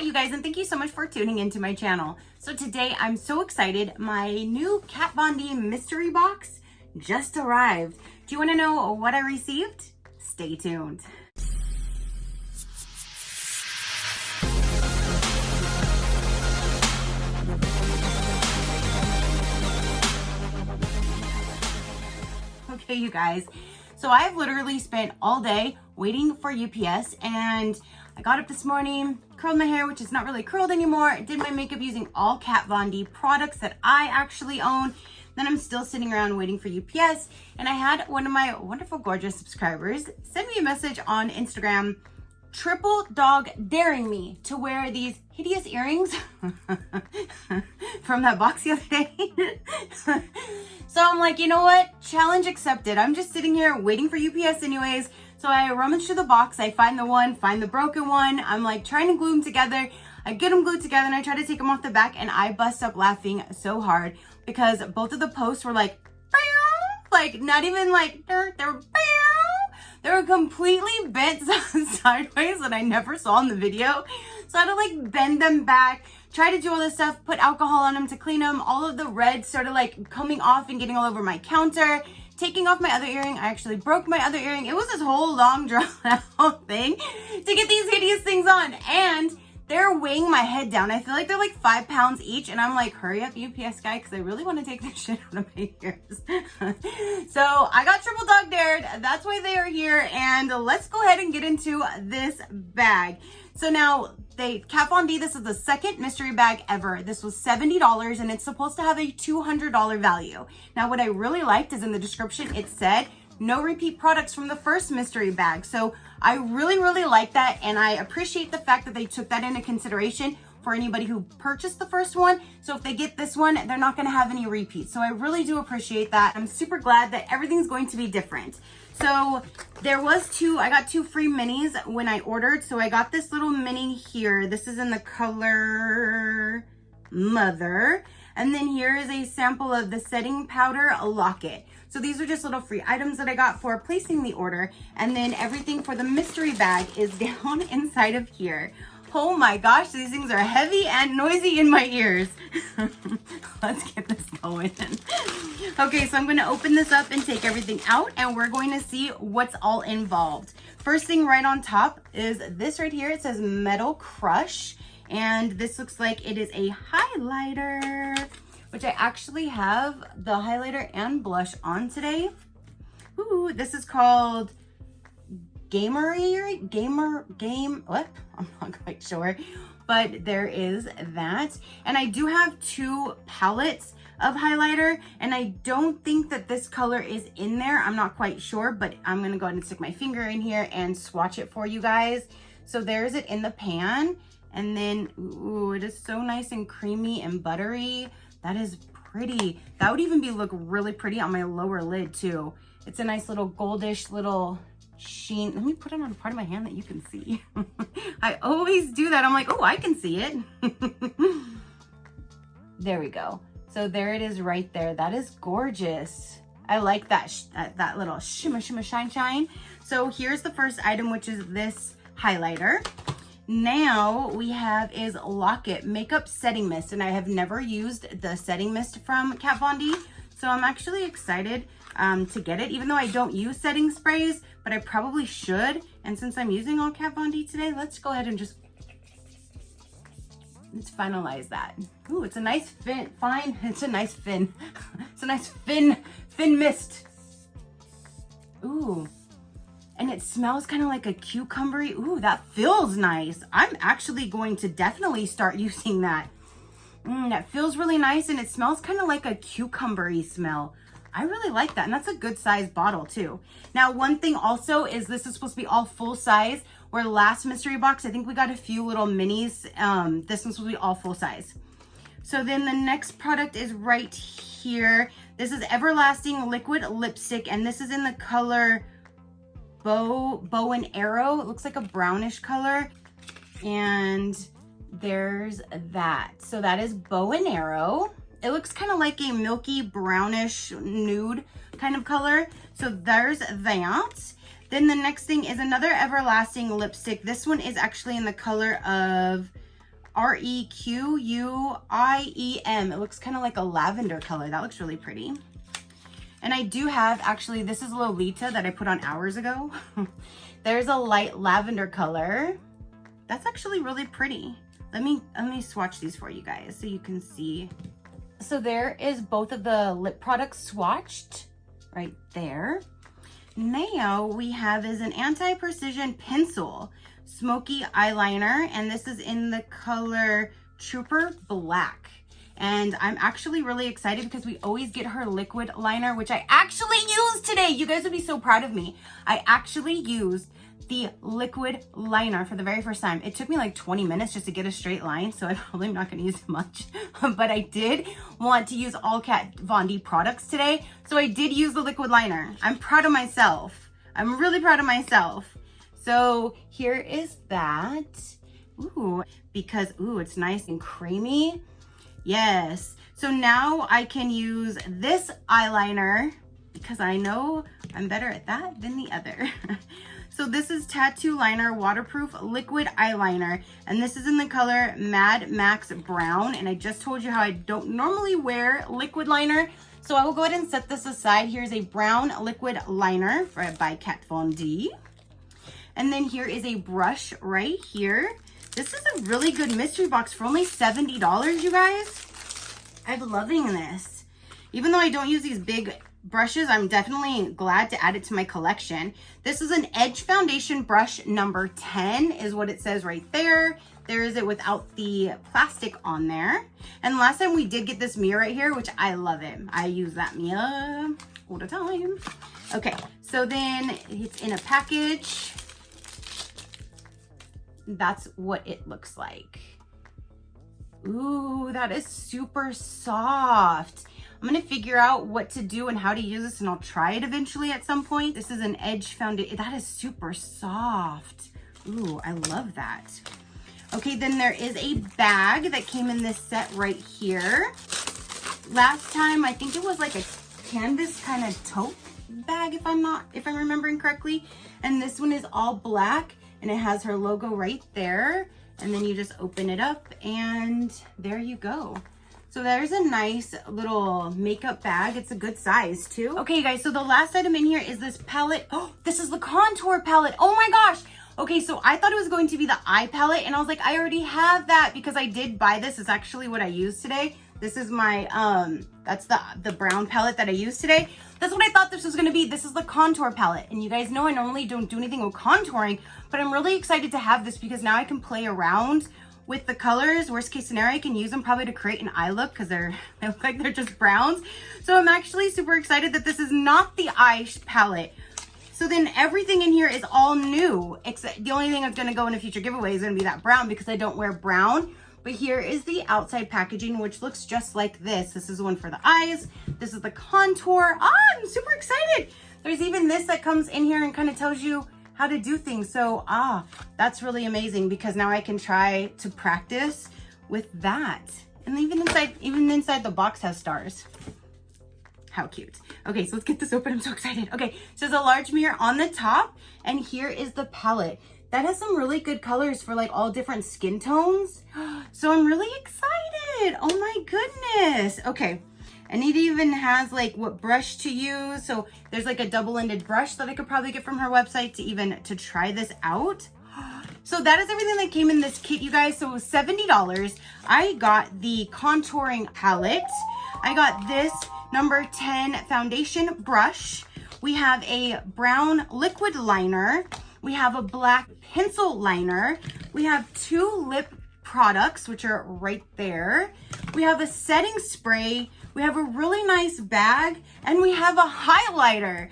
Hi you guys, and thank you so much for tuning into my channel. So today I'm so excited. My new Kat Von D mystery box just arrived. Do you want to know what I received? Stay tuned. Okay, you guys. So I've literally spent all day waiting for UPS, and I got up this morning, curled my hair, which is not really curled anymore, did my makeup using all Kat Von D products that I actually own. Then I'm still sitting around waiting for UPS, and I had one of my wonderful, gorgeous subscribers send me a message on Instagram, triple dog daring me to wear these hideous earrings from that box the other day. So I'm like, you know what? Challenge accepted. I'm just sitting here waiting for UPS anyways. So I rummage through the box. I find the one, find the broken one. I'm like trying to glue them together. I get them glued together and I try to take them off the back, and I bust up laughing so hard because both of the posts were like not even like, they were completely bent sideways that I never saw in the video. So I had to like bend them back, try to do all this stuff, put alcohol on them to clean them. All of the red started like coming off and getting all over my counter. Taking off my other earring, I actually broke my other earring. It was this whole long drawn out thing to get these hideous things on. And they're weighing my head down. I feel like they're like 5 pounds each. And I'm like, hurry up, UPS guy, because I really want to take this shit out of my ears. So I got triple dog dared. That's why they are here. And let's go ahead and get into this bag. So now, Kat Von D, this is the second mystery bag ever. This was $70 and it's supposed to have a $200 value. Now, what I really liked is in the description, it said no repeat products from the first mystery bag. So I really, really like that. And I appreciate the fact that they took that into consideration for anybody who purchased the first one. So if they get this one, they're not going to have any repeats. So I really do appreciate that. I'm super glad that everything's going to be different. So there was I got 2 free minis when I ordered. So I got this little mini here. This is in the color Mother. And then here is a sample of the setting powder locket. So these are just little free items that I got for placing the order. And then everything for the mystery bag is down inside of here. Oh my gosh, these things are heavy and noisy in my ears. Let's get this going. Okay, so I'm going to open this up and take everything out, and we're going to see what's all involved. First thing right on top is this right here. It says Metal Crush, and this looks like it is a highlighter, which I actually have the highlighter and blush on today. Ooh, this is called Game, what? I'm not quite sure, but there is that. And I do have 2 palettes of highlighter, and I don't think that this color is in there. I'm not quite sure, but I'm gonna go ahead and stick my finger in here and swatch it for you guys. So there's it in the pan, and then, ooh, it is so nice and creamy and buttery. That is pretty. That would even look really pretty on my lower lid too. It's a nice little goldish little sheen. Let me put it on a part of my hand that you can see. I always do that. I'm like, oh, I can see it. There we go. So there it is right there. That is gorgeous. I like that that little shimmer, shimmer, shine, shine. So here's the first item, which is this highlighter. Now we have is Locket Makeup Setting Mist, and I have never used the setting mist from Kat Von D, so I'm actually excited to get it, even though I don't use setting sprays, but I probably should. And since I'm using all Kat Von D today, let's go ahead and let's finalize that. Ooh, it's a nice it's a nice thin mist. Ooh, and it smells kind of like a cucumbery. Ooh, that feels nice. I'm actually going to definitely start using that. That feels really nice, and it smells kind of like a cucumbery smell. I really like that, and that's a good size bottle too. Now, one thing also is this is supposed to be all full size, where last mystery box, I think we got a few little minis. This one's supposed to be all full size. So then the next product is right here. This is Everlasting Liquid Lipstick, and this is in the color Bow and Arrow. It looks like a brownish color, and there's that. So that is Bow and Arrow. It looks kind of like a milky brownish nude kind of color. So there's that. Then the next thing is another Everlasting lipstick. This one is actually in the color of Requiem. It looks kind of like a lavender color. That looks really pretty. And I do have, actually, this is Lolita that I put on hours ago. There's a light lavender color. That's actually really pretty. Let me swatch these for you guys so you can see. So there is both of the lip products swatched right there. Now we have is an anti-precision pencil smoky eyeliner, and this is in the color Trooper Black. And I'm actually really excited because we always get her liquid liner, which I actually used today. You guys would be so proud of me. I actually used the liquid liner for the very first time. It took me like 20 minutes just to get a straight line, so I probably am not gonna use much, but I did want to use all Kat Von D products today, so I did use the liquid liner. I'm proud of myself. I'm really proud of myself. So here is that. Ooh, because, ooh, it's nice and creamy. Yes. So now I can use this eyeliner because I know I'm better at that than the other. So this is Tattoo Liner Waterproof Liquid Eyeliner, and this is in the color Mad Max Brown. And I just told you how I don't normally wear liquid liner, so I will go ahead and set this aside. Here's a brown liquid liner by Kat Von D. And then here is a brush right here. This is a really good mystery box for only $70, you guys. I'm loving this. Even though I don't use these big brushes, I'm definitely glad to add it to my collection. This is an Edge Foundation brush number 10 is what it says right there. There is it without the plastic on there. And last time we did get this mirror right here, which I love it. I use that mirror all the time. Okay, so then it's in a package. That's what it looks like. Ooh, that is super soft. I'm gonna figure out what to do and how to use this, and I'll try it eventually at some point. This is an Edge Foundation. That is super soft. Ooh, I love that. Okay, then there is a bag that came in this set right here. Last time, I think it was like a canvas kind of tote bag, if I'm remembering correctly. And this one is all black, and it has her logo right there. And then you just open it up, and there you go. So there's a nice little makeup bag. It's a good size too. Okay, you guys, so the last item in here is this palette. Oh, this is the contour palette. Oh my gosh. Okay, so I thought it was going to be the eye palette, and I was like, I already have that because I did buy this. It's actually what I used today. This is my, that's the brown palette that I used today. That's what I thought this was gonna be. This is the contour palette. And you guys know I normally don't do anything with contouring, but I'm really excited to have this because now I can play around with the colors. Worst case scenario, I can use them probably to create an eye look because they look like they're just browns. So I'm actually super excited that this is not the eye palette. So then everything in here is all new, except the only thing that's gonna go in a future giveaway is gonna be that brown because I don't wear brown. But here is the outside packaging, which looks just like this. This is the one for the eyes. This is the contour. Ah, I'm super excited. There's even this that comes in here and kind of tells you how to do things. So, that's really amazing because now I can try to practice with that. And even inside the box has stars. How cute. Okay, so let's get this open. I'm so excited. Okay, so there's a large mirror on the top, and here is the palette. That has some really good colors for like all different skin tones. So I'm really excited. Oh my goodness. Okay. And it even has like what brush to use. So there's like a double-ended brush that I could probably get from her website to try this out. So that is everything that came in this kit, you guys. So it was $70. I got the contouring palette. I got this number 10 foundation brush. We have a brown liquid liner. We have a black pencil liner. We have 2 lip products, which are right there. We have a setting spray. We have a really nice bag, and we have a highlighter.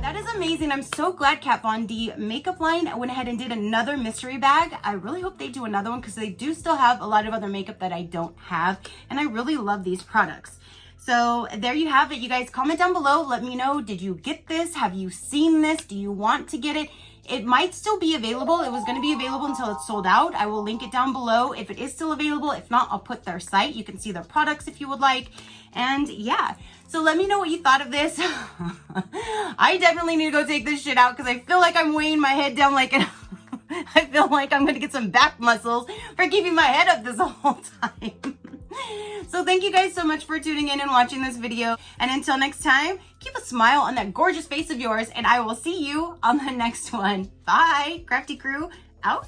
That is amazing. I'm so glad Kat Von D makeup line went ahead and did another mystery bag. I really hope they do another one because they do still have a lot of other makeup that I don't have, and I really love these products. So there you have it, you guys. Comment down below. Let me know, did you get this? Have you seen this? Do you want to get it? It might still be available. It was going to be available until it's sold out. I will link it down below if it is still available. If not, I'll put their site. You can see their products if you would like. And yeah, so let me know what you thought of this. I definitely need to go take this shit out because I feel like I'm weighing my head down like an I feel like I'm going to get some back muscles for keeping my head up this whole time. So thank you guys so much for tuning in and watching this video. And until next time, keep a smile on that gorgeous face of yours, and I will see you on the next one. Bye. Crafty crew out.